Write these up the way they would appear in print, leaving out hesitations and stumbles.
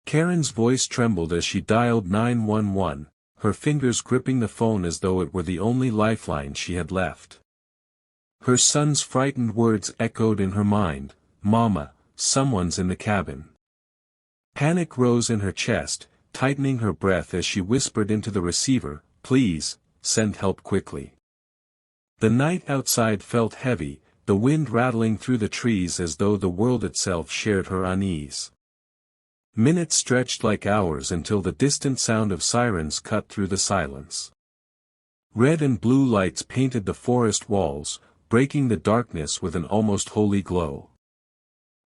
Karen's voice trembled as she dialed 911, her fingers gripping the phone as though it were the only lifeline she had left. Her son's frightened words echoed in her mind, "Mama, someone's in the cabin." Panic rose in her chest, tightening her breath as she whispered into the receiver, "Please, send help quickly." The night outside felt heavy, the wind rattling through the trees as though the world itself shared her unease. Minutes stretched like hours until the distant sound of sirens cut through the silence. Red and blue lights painted the forest walls, breaking the darkness with an almost holy glow.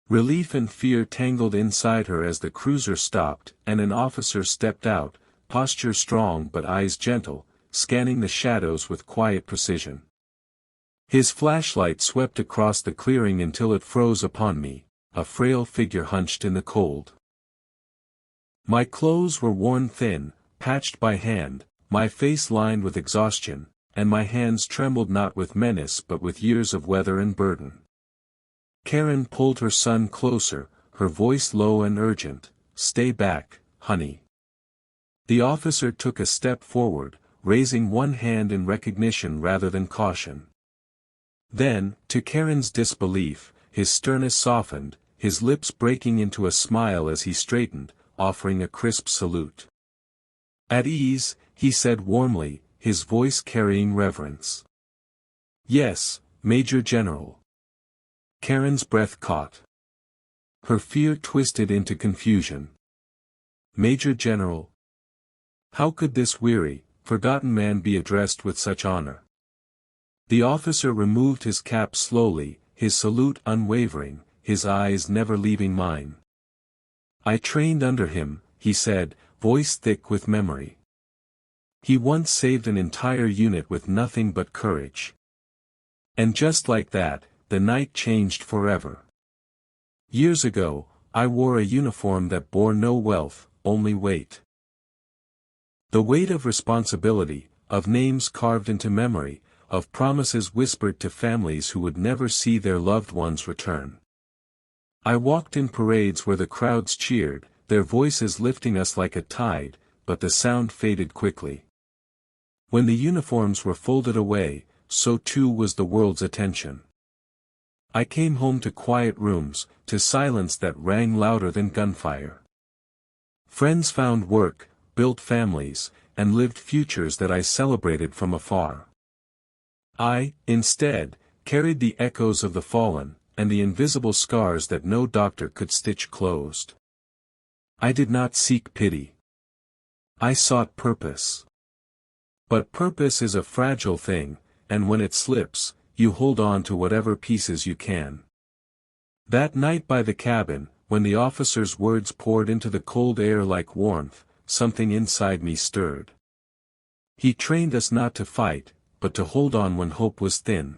Relief and fear tangled inside her as the cruiser stopped and an officer stepped out, posture strong but eyes gentle, scanning the shadows with quiet precision. His flashlight swept across the clearing until it froze upon me, a frail figure hunched in the cold. My clothes were worn thin, patched by hand, my face lined with exhaustion, and my hands trembled not with menace but with years of weather and burden. Karen pulled her son closer, her voice low and urgent, "Stay back, honey." The officer took a step forward, raising one hand in recognition rather than caution. Then, to Karen's disbelief, his sternness softened, his lips breaking into a smile as he straightened, offering a crisp salute. "At ease," he said warmly, his voice carrying reverence. "Yes, Major General." Karen's breath caught. Her fear twisted into confusion. Major General? How could this weary, forgotten man be addressed with such honor? The officer removed his cap slowly, his salute unwavering, his eyes never leaving mine. "I trained under him," he said, voice thick with memory. "He once saved an entire unit with nothing but courage. And just like that, the night changed forever. Years ago, I wore a uniform that bore no wealth, only weight. The weight of responsibility, of names carved into memory, of promises whispered to families who would never see their loved ones return. I walked in parades where the crowds cheered, their voices lifting us like a tide, but the sound faded quickly. When the uniforms were folded away, so too was the world's attention. I came home to quiet rooms, to silence that rang louder than gunfire. Friends found work, built families, and lived futures that I celebrated from afar. I, instead, carried the echoes of the fallen, and the invisible scars that no doctor could stitch closed. I did not seek pity. I sought purpose. But purpose is a fragile thing, and when it slips, you hold on to whatever pieces you can. That night by the cabin, when the officer's words poured into the cold air like warmth, something inside me stirred. He trained us not to fight, but to hold on when hope was thin.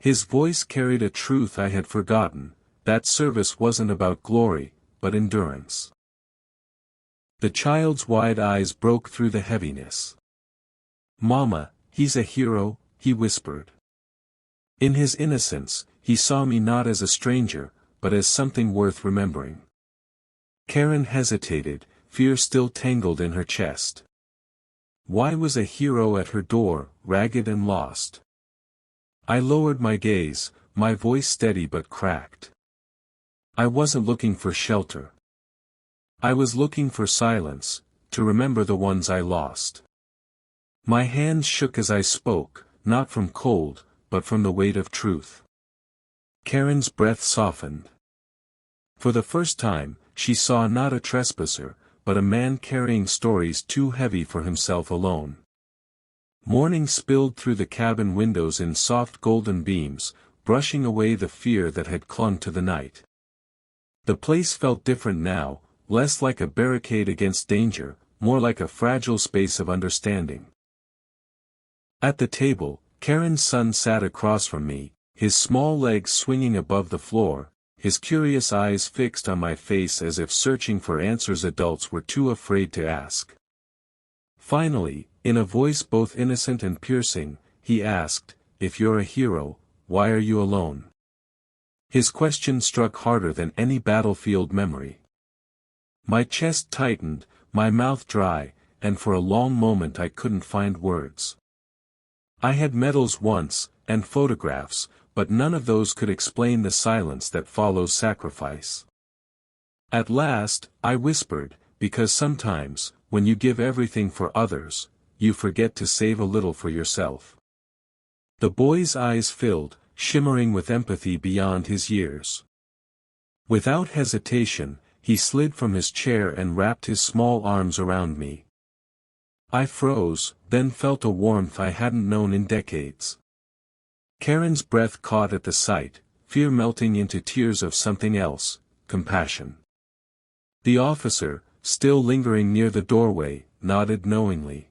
His voice carried a truth I had forgotten, that service wasn't about glory, but endurance. The child's wide eyes broke through the heaviness. "Mama, he's a hero," he whispered. In his innocence, he saw me not as a stranger, but as something worth remembering. Karen hesitated, fear still tangled in her chest. Why was a hero at her door, ragged and lost? I lowered my gaze, my voice steady but cracked. I wasn't looking for shelter. I was looking for silence, to remember the ones I lost. My hands shook as I spoke, not from cold, but from the weight of truth. Karen's breath softened. For the first time, she saw not a trespasser, but a man carrying stories too heavy for himself alone. Morning spilled through the cabin windows in soft golden beams, brushing away the fear that had clung to the night. The place felt different now, less like a barricade against danger, more like a fragile space of understanding. At the table, Karen's son sat across from me, his small legs swinging above the floor, his curious eyes fixed on my face as if searching for answers adults were too afraid to ask. Finally, in a voice both innocent and piercing, he asked, "If you're a hero, why are you alone?" His question struck harder than any battlefield memory. My chest tightened, my mouth dry, and for a long moment I couldn't find words. I had medals once, and photographs, but none of those could explain the silence that follows sacrifice. At last, I whispered, because sometimes, when you give everything for others, you forget to save a little for yourself. The boy's eyes filled, shimmering with empathy beyond his years. Without hesitation, he slid from his chair and wrapped his small arms around me. I froze, then felt a warmth I hadn't known in decades. Karen's breath caught at the sight, fear melting into tears of something else, compassion. The officer, still lingering near the doorway, nodded knowingly.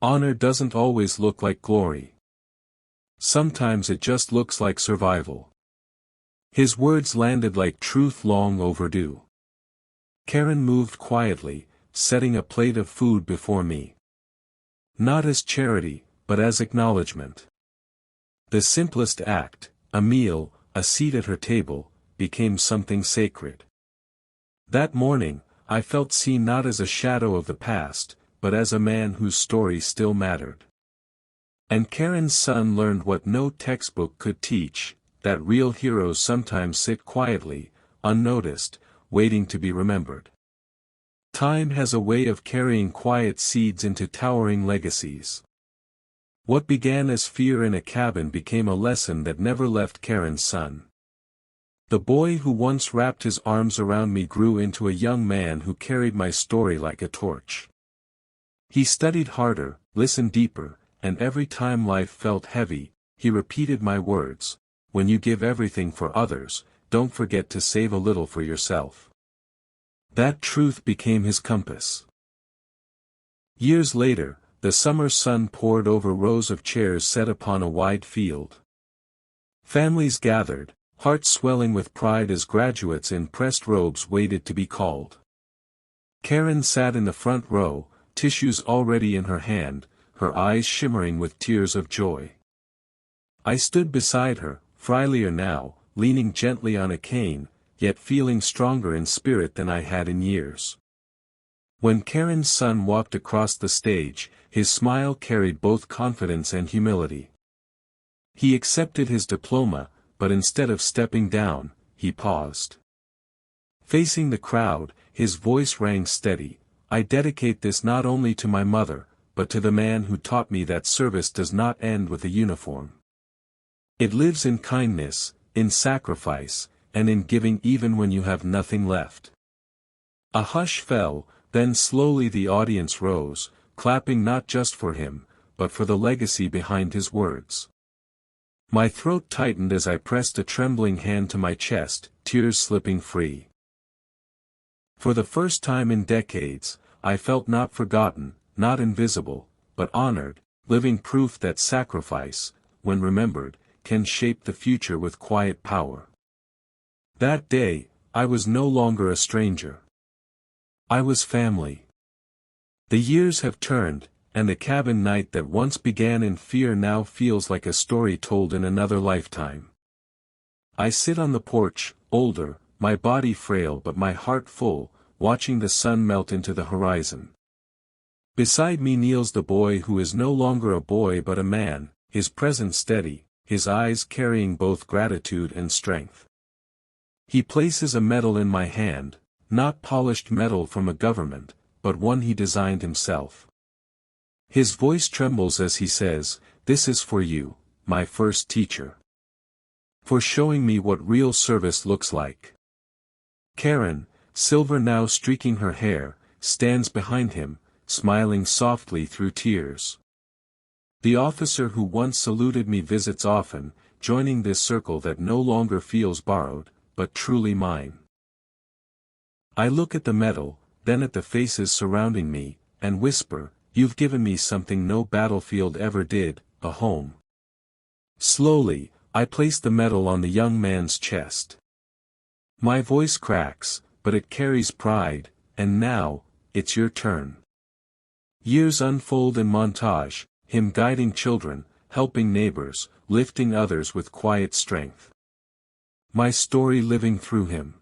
Honor doesn't always look like glory. Sometimes it just looks like survival. His words landed like truth long overdue. Karen moved quietly, setting a plate of food before me. Not as charity, but as acknowledgement. The simplest act, a meal, a seat at her table, became something sacred. That morning, I felt seen not as a shadow of the past, but as a man whose story still mattered. And Karen's son learned what no textbook could teach, that real heroes sometimes sit quietly, unnoticed, waiting to be remembered. Time has a way of carrying quiet seeds into towering legacies. What began as fear in a cabin became a lesson that never left Karen's son. The boy who once wrapped his arms around me grew into a young man who carried my story like a torch. He studied harder, listened deeper, and every time life felt heavy, he repeated my words: when you give everything for others, don't forget to save a little for yourself. That truth became his compass. Years later, the summer sun poured over rows of chairs set upon a wide field. Families gathered, hearts swelling with pride as graduates in pressed robes waited to be called. Karen sat in the front row, tissues already in her hand, her eyes shimmering with tears of joy. I stood beside her, frielier now, leaning gently on a cane, yet feeling stronger in spirit than I had in years. When Karen's son walked across the stage, his smile carried both confidence and humility. He accepted his diploma, but instead of stepping down, he paused. Facing the crowd, his voice rang steady: I dedicate this not only to my mother, but to the man who taught me that service does not end with a uniform. It lives in kindness, in sacrifice, and in giving even when you have nothing left. A hush fell, then slowly the audience rose, clapping not just for him, but for the legacy behind his words. My throat tightened as I pressed a trembling hand to my chest, tears slipping free. For the first time in decades, I felt not forgotten, not invisible, but honored, living proof that sacrifice, when remembered, can shape the future with quiet power. That day, I was no longer a stranger. I was family. The years have turned, and the cabin night that once began in fear now feels like a story told in another lifetime. I sit on the porch, older, my body frail but my heart full, watching the sun melt into the horizon. Beside me kneels the boy who is no longer a boy but a man, his presence steady, his eyes carrying both gratitude and strength. He places a medal in my hand, not polished metal from a government, but one he designed himself. His voice trembles as he says, "This is for you, my first teacher. For showing me what real service looks like." Karen, silver now streaking her hair, stands behind him, smiling softly through tears. The officer who once saluted me visits often, joining this circle that no longer feels borrowed, but truly mine. I look at the medal, then at the faces surrounding me, and whisper, "You've given me something no battlefield ever did, a home." Slowly, I place the medal on the young man's chest. My voice cracks, but it carries pride, and now, it's your turn. Years unfold in montage, him guiding children, helping neighbors, lifting others with quiet strength. My story living through him.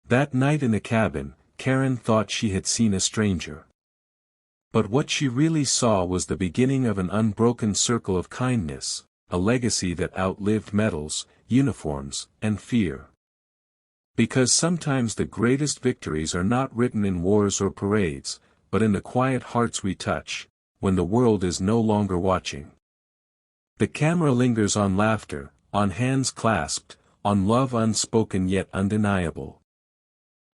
That night in the cabin, Karen thought she had seen a stranger. But what she really saw was the beginning of an unbroken circle of kindness, a legacy that outlived medals, uniforms, and fear. Because sometimes the greatest victories are not written in wars or parades, but in the quiet hearts we touch, when the world is no longer watching. The camera lingers on laughter, on hands clasped, on love unspoken yet undeniable.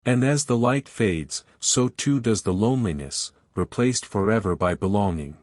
And as the light fades, so too does the loneliness, replaced forever by belonging.